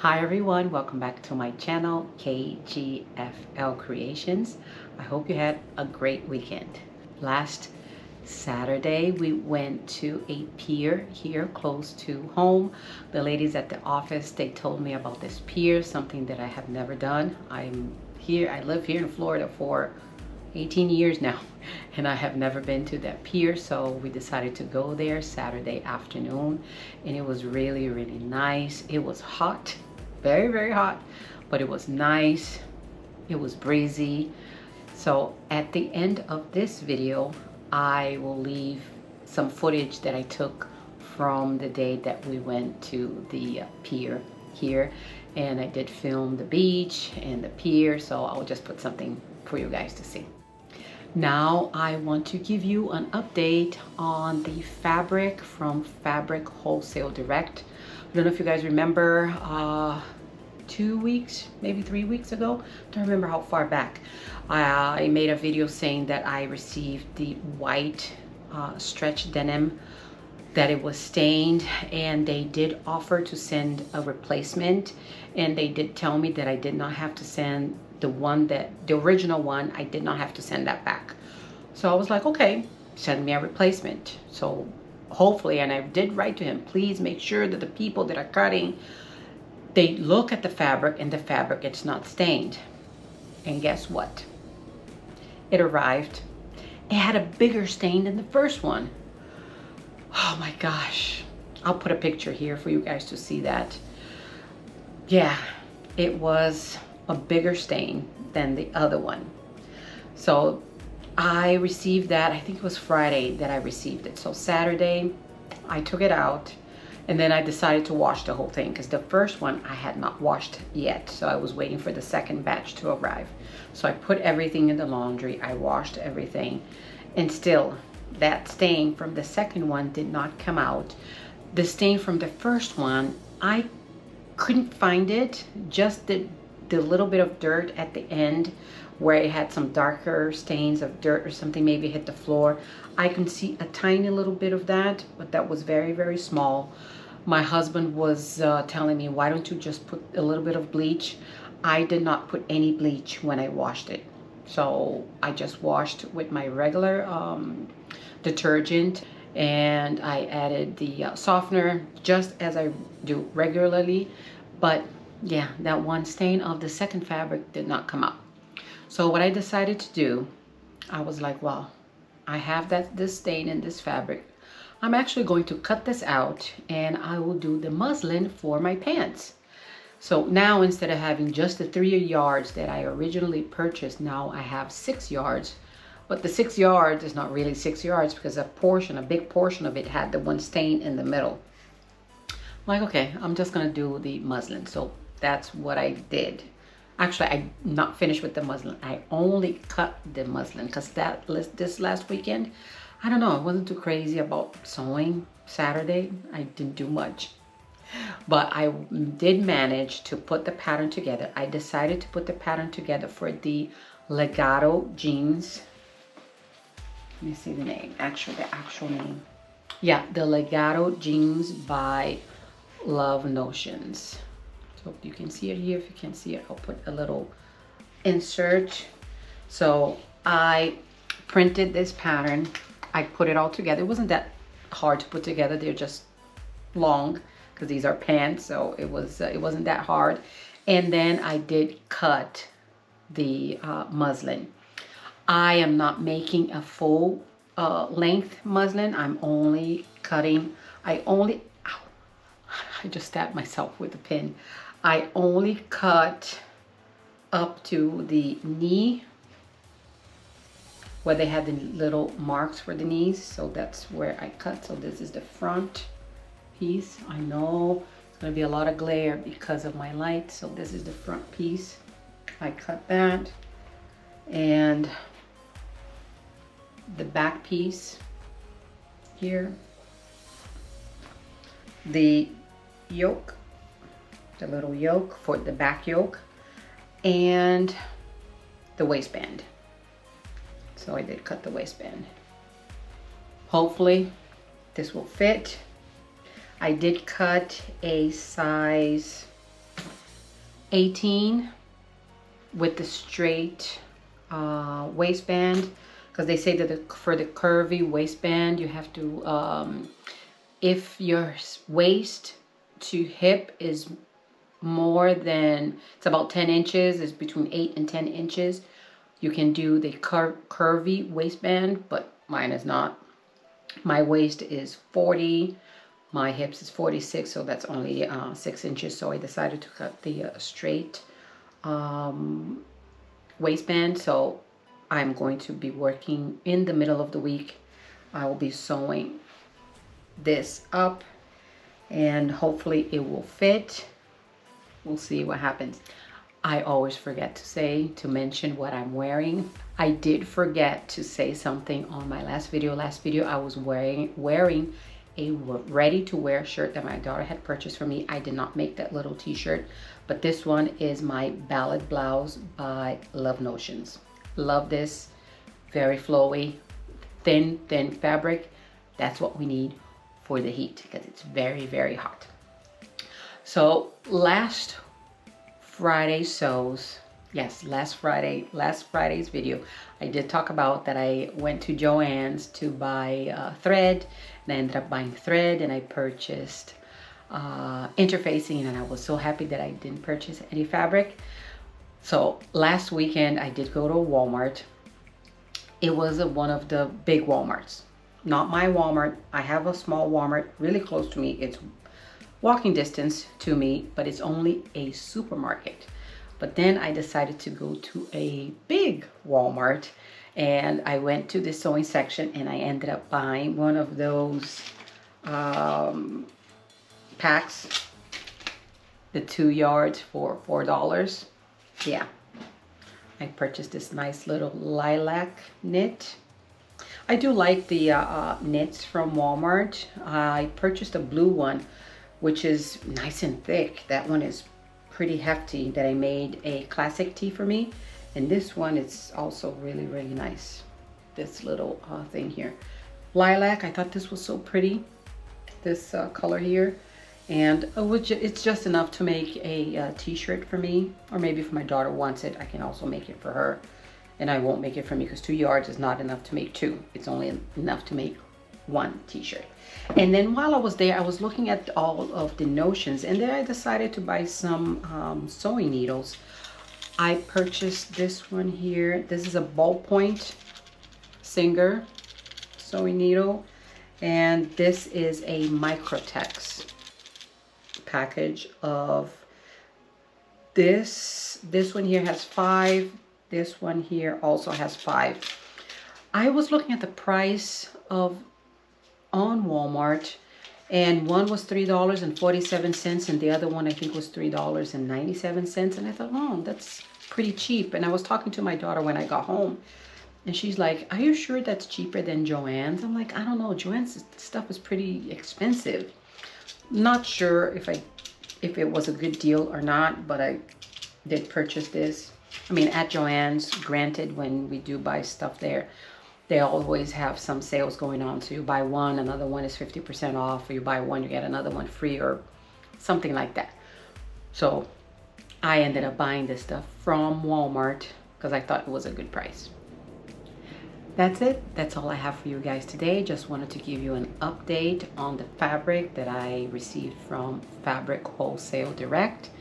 Hi everyone, welcome back to my channel, KGFL Creations. I hope you had a great weekend. Last Saturday we went to a pier here close to home. The ladies at the office, they told me about this pier, something that I have never done. I live here in Florida for 18 years now, and I have never been to that pier, so we decided to go there Saturday afternoon, and it was really nice. It was hot, very hot, but it was nice. It was breezy. So at the end of this video, I will leave some footage that I took from the day that we went to the pier here, and I did film the beach and the pier, so I'll just put something for you guys to see. Now I want to give you an update on the fabric from Fabric Wholesale Direct. I don't know if you guys remember 2 weeks, maybe 3 weeks ago. Don't remember how far back. I made a video saying that I received the white stretch denim, that it was stained, and they did offer to send a replacement, and they did tell me that I did not have to send the original one. I did not have to send that back. So I was like, okay, send me a replacement. So hopefully, and I did write to him, please make sure that the people that are cutting, they look at the fabric and the fabric it's not stained. And guess what? It arrived. It had a bigger stain than the first one. Oh my gosh. I'll put a picture here for you guys to see that. Yeah, it was a bigger stain than the other one. So I received that, I think it was Friday that I received it. So Saturday I took it out, and then I decided to wash the whole thing because the first one I had not washed yet. So I was waiting for the second batch to arrive. So I put everything in the laundry, I washed everything, and still that stain from the second one did not come out. The stain from the first one, I couldn't find it, just the little bit of dirt at the end where it had some darker stains of dirt or something maybe hit the floor. I can see a tiny little bit of that, but that was very small. My husband was telling me, why don't you just put a little bit of bleach? I did not put any bleach when I washed it. So I just washed with my regular detergent, and I added the softener just as I do regularly. But yeah, that one stain of the second fabric did not come out. So what I decided to do, I was like, well, I have this stain in this fabric. I'm actually going to cut this out, and I will do the muslin for my pants. So now, instead of having just the 3 yards that I originally purchased, now I have 6 yards. But the 6 yards is not really 6 yards because a big portion of it had the one stain in the middle. I'm like, okay, I'm just gonna do the muslin. So that's what I did. Actually, I'm not finished with the muslin. I only cut the muslin because this last weekend, I don't know, I wasn't too crazy about sewing. Saturday, I didn't do much. But I did manage to put the pattern together. I decided to put the pattern together for the legato jeans. Let me see the name, the actual name. Yeah, the legato jeans by Love Notions. So you can see it here. If you can't see it, I'll put a little insert. So I printed this pattern. I put it all together. It wasn't that hard to put together. They're just long because these are pants, so it wasn't that hard. And then I did cut the muslin. I am not making a full length muslin. I'm only cutting. Ow, I just stabbed myself with a pin. I only cut up to the knee where they had the little marks for the knees. So that's where I cut. So this is the front piece. I know it's going to be a lot of glare because of my light. So this is the front piece. I cut that. And the back piece here. The yoke, the little yoke for the back yoke, and the waistband. So I did cut the waistband. Hopefully this will fit. I did cut a size 18 with the straight waistband, because they say that for the curvy waistband you have to, if your waist to hip is more than, it's about 10 inches, it's between 8 and 10 inches, you can do the curvy waistband, but mine is not. My waist is 40, my hips is 46, so that's only 6 inches, so I decided to cut the straight waistband. So I'm going to be working in the middle of the week. I will be sewing this up and hopefully it will fit. We'll see what happens. I always forget to mention what I'm wearing. I did forget to say something on my last video. I was wearing a ready-to-wear shirt that my daughter had purchased for me. I did not make that little t-shirt, but this one is my ballad blouse by Love Notions. Love this. Very flowy, thin fabric. That's what we need for the heat, because it's very, very hot. So last Friday's video, I did talk about that I went to Joann's to buy thread, and I ended up buying thread, and I purchased interfacing, and I was so happy that I didn't purchase any fabric. So last weekend I did go to Walmart. It was one of the big Walmarts, not my Walmart. I have a small Walmart really close to me. It's walking distance to me, but it's only a supermarket. But then I decided to go to a big Walmart, and I went to the sewing section, and I ended up buying one of those packs, the 2 yards for $4. Yeah, I purchased this nice little lilac knit. I do like the knits from Walmart. I purchased a blue one, which is nice and thick. That one is pretty hefty, that I made a classic tee for me. And this one is also really, really nice. This little thing here. Lilac, I thought this was so pretty. This color here. And it's just enough to make a t-shirt for me. Or maybe if my daughter wants it, I can also make it for her. And I won't make it for me, because 2 yards is not enough to make 2. It's only enough to make 1 t-shirt. And then while I was there, I was looking at all of the notions, and then I decided to buy some sewing needles. I purchased this one here. This is a ballpoint Singer sewing needle, and this is a Microtex package of this. This one here has 5. This one here also has 5. I was looking at the price of on Walmart, and one was $3.47, and the other one I think was $3.97, and I thought, oh, that's pretty cheap. And I was talking to my daughter when I got home, and she's like, are you sure that's cheaper than Joann's? I'm like, I don't know, Joann's stuff is pretty expensive. Not sure if it was a good deal or not, but I did purchase this. I mean, at Joann's, granted, when we do buy stuff there, they always have some sales going on. So you buy one, another one is 50% off, or you buy one, you get another one free, or something like that. So I ended up buying this stuff from Walmart because I thought it was a good price. That's it. That's all I have for you guys today. Just wanted to give you an update on the fabric that I received from Fabric Wholesale Direct.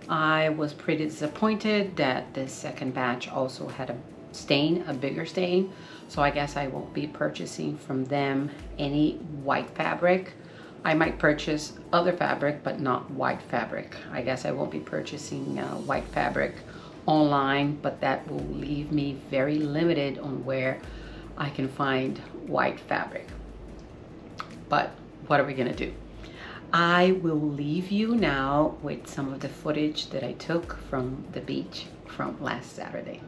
I was pretty disappointed that the second batch also had a stain, a bigger stain. So I guess I won't be purchasing from them any white fabric. I might purchase other fabric, but not white fabric. I guess I won't be purchasing white fabric online, but that will leave me very limited on where I can find white fabric. But what are we gonna do? I will leave you now with some of the footage that I took from the beach from last Saturday.